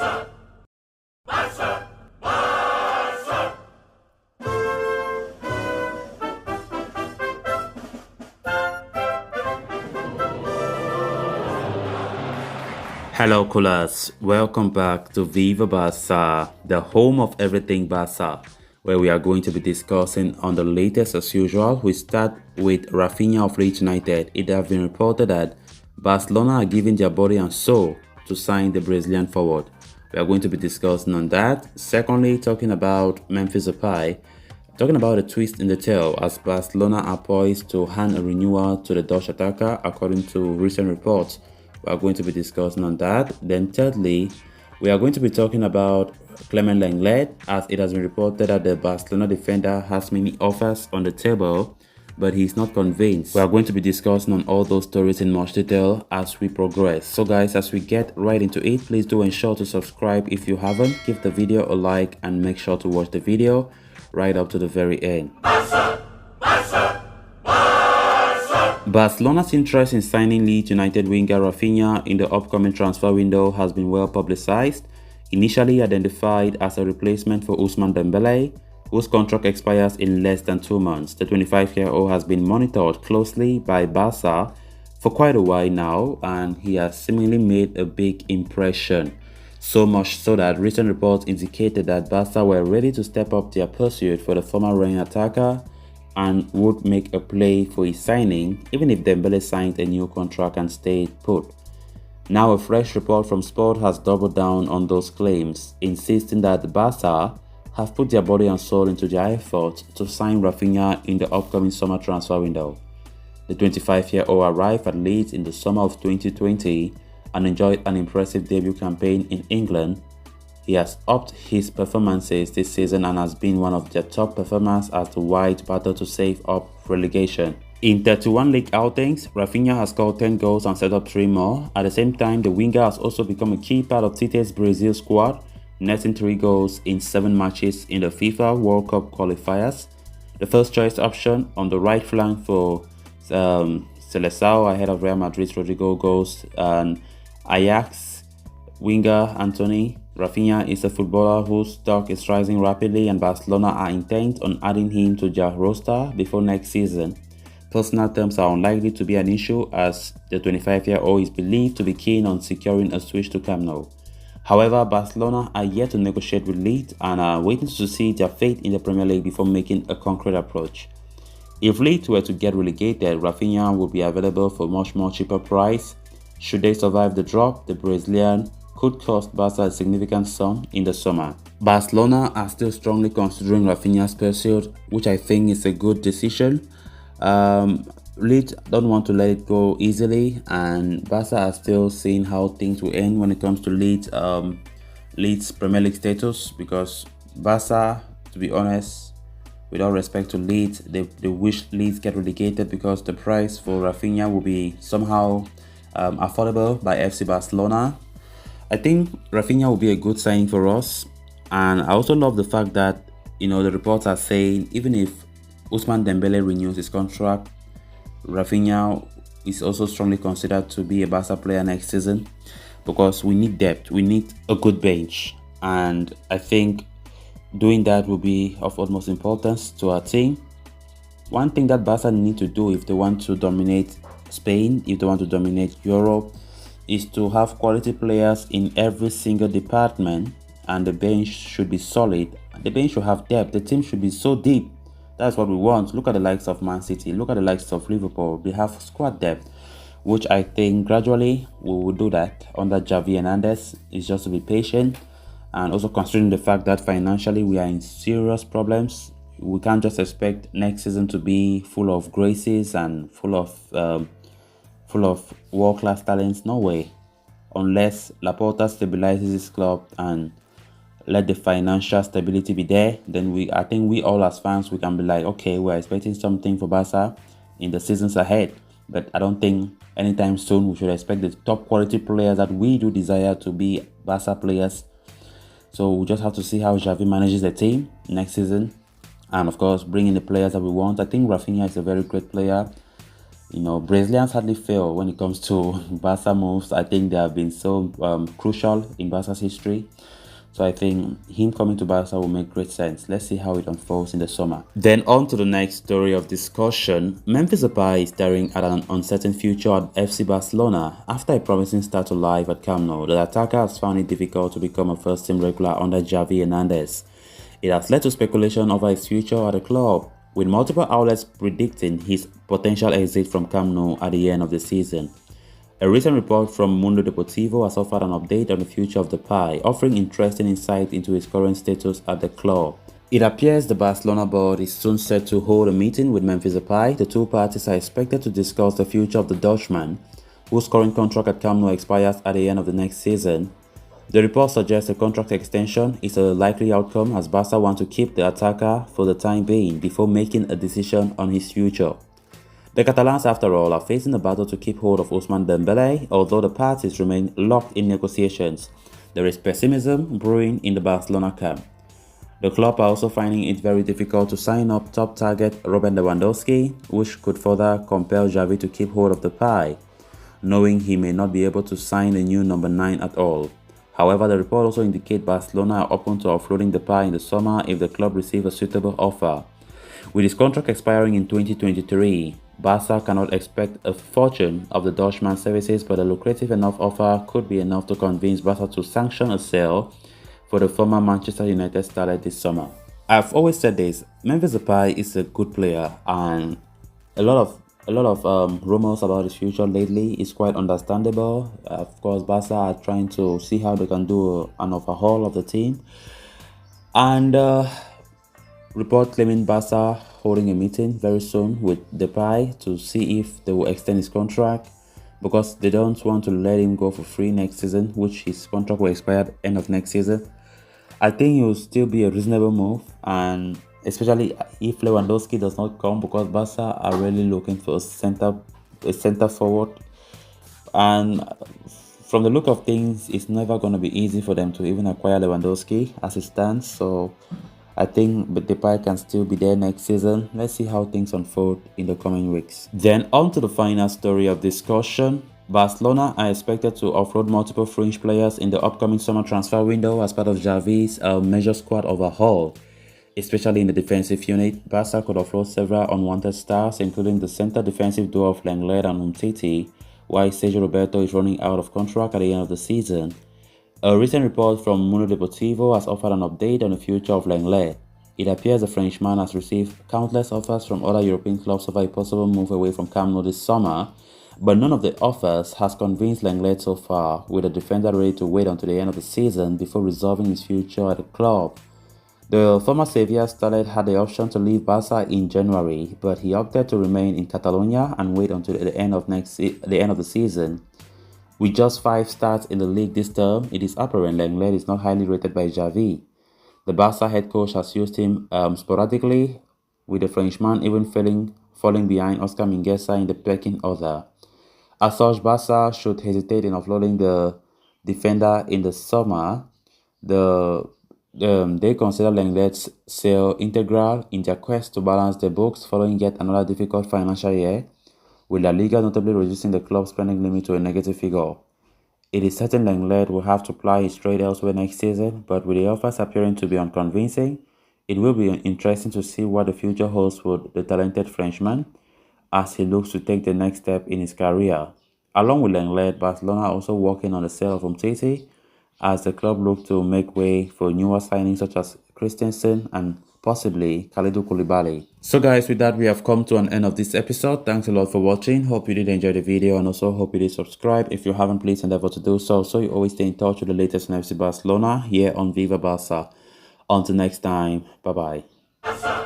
Hello, coolers. Welcome back to Viva Barca, the home of everything Barca, where we are going to be discussing on the latest as usual. We start with Raphinha of Leeds United. It has been reported that Barcelona are giving their body and soul to sign the Brazilian forward. We are going to be discussing on that. Secondly, talking about Memphis talking about a twist in the tale as Barcelona are poised to hand a renewal to the Dutch attacker, according to recent reports. We are going to be discussing on that. Then thirdly, we are going to be talking about Clement Lenglet, as it has been reported that the Barcelona defender has many offers on the table, but he's not convinced. We are going to be discussing on all those stories in much detail as we progress. So guys, as we get right into it, please do ensure to subscribe if you haven't, give the video a like, and make sure to watch the video right up to the very end. Barcelona's interest in signing Leeds United winger Raphinha in the upcoming transfer window has been well publicized. Initially identified as a replacement for Ousmane Dembele, whose contract expires in less than 2 months, the 25-year-old has been monitored closely by Barca for quite a while now, and he has seemingly made a big impression. So much so that recent reports indicated that Barca were ready to step up their pursuit for the former reigning attacker and would make a play for his signing, even if Dembele signed a new contract and stayed put. Now a fresh report from Sport has doubled down on those claims, insisting that Barca have put their body and soul into their effort to sign Raphinha in the upcoming summer transfer window. The 25-year-old arrived at Leeds in the summer of 2020 and enjoyed an impressive debut campaign in England. He has upped his performances this season and has been one of their top performers as the White battle to save up relegation. In 31 league outings, Raphinha has scored 10 goals and set up 3 more. At the same time, the winger has also become a key part of Tite's Brazil squad, netting 3 goals in 7 matches in the FIFA World Cup qualifiers. The first choice option on the right flank for Seleção ahead of Real Madrid's Rodrigo goals and Ajax winger Anthony. Raphinha is a footballer whose stock is rising rapidly, and Barcelona are intent on adding him to their roster before next season. Personal terms are unlikely to be an issue, as the 25-year-old is believed to be keen on securing a switch to Camp Nou. However, Barcelona are yet to negotiate with Leeds and are waiting to see their fate in the Premier League before making a concrete approach. If Leeds were to get relegated, Raphinha would be available for a much more cheaper price. Should they survive the drop, the Brazilian could cost Barca a significant sum in the summer. Barcelona are still strongly considering Raphinha's pursuit, which I think is a good decision. Leeds don't want to let it go easily, and Barca are still seeing how things will end when it comes to Leeds Premier League status, because Barca, to be honest, with all respect to Leeds, they wish Leeds get relegated because the price for Raphinha will be somehow affordable by FC Barcelona. I think Raphinha will be a good signing for us, and I also love the fact that the reports are saying even if Ousmane Dembele renews his contract, Raphinha is also strongly considered to be a Barca player next season, because we need depth, we need a good bench, and I think doing that will be of utmost importance to our team. One thing that Barca need to do if they want to dominate Spain, if they want to dominate Europe, is to have quality players in every single department, and the bench should be solid. The bench should have depth. The team should be so deep. That's what we want. Look at the likes of Man City. Look at the likes of Liverpool. They have squad depth, which I think gradually we will do that under Xavi Hernandez. It's just to be patient, and also considering the fact that financially we are in serious problems. We can't just expect next season to be full of graces and full of world-class talents. No way. Unless Laporta stabilizes his club and let the financial stability be there, then I think we all as fans, we can be like, okay, we're expecting something for Barca in the seasons ahead. But I don't think anytime soon we should expect the top quality players that we do desire to be Barca players. So we just have to see how Xavi manages the team next season, and of course bring in the players that we want. I think Raphinha is a very great player. Brazilians hardly fail when it comes to Barca moves. I think they have been so crucial in Barca's history. So I think him coming to Barca will make great sense. Let's see how it unfolds in the summer. Then on to the next story of discussion. Memphis Depay is staring at an uncertain future at FC Barcelona. After a promising start to life at Camp Nou, the attacker has found it difficult to become a first-team regular under Xavi Hernandez. It has led to speculation over his future at the club, with multiple outlets predicting his potential exit from Camp Nou at the end of the season. A recent report from Mundo Deportivo has offered an update on the future of Depay, offering interesting insight into his current status at the club. It appears the Barcelona board is soon set to hold a meeting with Memphis Depay. The two parties are expected to discuss the future of the Dutchman, whose current contract at Camp Nou expires at the end of the next season. The report suggests a contract extension is a likely outcome, as Barca want to keep the attacker for the time being before making a decision on his future. The Catalans, after all, are facing a battle to keep hold of Ousmane Dembele. Although the parties remain locked in negotiations, there is pessimism brewing in the Barcelona camp. The club are also finding it very difficult to sign up top target Robert Lewandowski, which could further compel Xavi to keep hold of the pie, knowing he may not be able to sign a new number 9 at all. However, the report also indicates Barcelona are open to offloading the pie in the summer if the club receives a suitable offer. With his contract expiring in 2023, Barca cannot expect a fortune of the Dutchman's services, but a lucrative enough offer could be enough to convince Barca to sanction a sale for the former Manchester United starlet this summer. I've always said this: Memphis Depay is a good player, and a lot of rumors about his future lately is quite understandable. Of course, Barca are trying to see how they can do an overhaul of the team, and report claiming Barca holding a meeting very soon with Depay to see if they will extend his contract, because they don't want to let him go for free next season, which his contract will expire at the end of next season. I think it will still be a reasonable move, and especially if Lewandowski does not come, because Barca are really looking for a center forward, and from the look of things, it's never going to be easy for them to even acquire Lewandowski as it stands. So I think Depay can still be there next season. Let's see how things unfold in the coming weeks. Then on to the final story of discussion. Barcelona are expected to offload multiple fringe players in the upcoming summer transfer window as part of Xavi's major squad overhaul. Especially in the defensive unit, Barca could offload several unwanted stars, including the center defensive duo of Lenglet and Umtiti, while Sergio Roberto is running out of contract at the end of the season. A recent report from Mundo Deportivo has offered an update on the future of Lenglet. It appears the Frenchman has received countless offers from other European clubs over a possible move away from Camp Nou this summer, but none of the offers has convinced Lenglet so far, with the defender ready to wait until the end of the season before resolving his future at the club. The former Sevilla starlet had the option to leave Barca in January, but he opted to remain in Catalonia and wait until the end of the season. With just 5 starts in the league this term, it is apparent Lenglet is not highly rated by Xavi. The Barca head coach has used him sporadically, with the Frenchman even falling behind Oscar Mingueza in the pecking order. As such, Barca should hesitate in offloading the defender in the summer. They consider Lenglet's sale integral in their quest to balance the books following yet another difficult financial year, with La Liga notably reducing the club's spending limit to a negative figure. It is certain Lenglet will have to ply his trade elsewhere next season, but with the offers appearing to be unconvincing, it will be interesting to see what the future holds for the talented Frenchman as he looks to take the next step in his career. Along with Lenglet, Barcelona are also working on the sale of Umtiti, as the club looks to make way for newer signings such as Christensen and possibly Kalidou Koulibaly. So guys, with that, we have come to an end of this episode. Thanks a lot for watching. Hope you did enjoy the video, and also hope you did subscribe. If you haven't, please endeavor to do so you always stay in touch with the latest in FC Barcelona here on Viva Barca. Until next time, bye bye.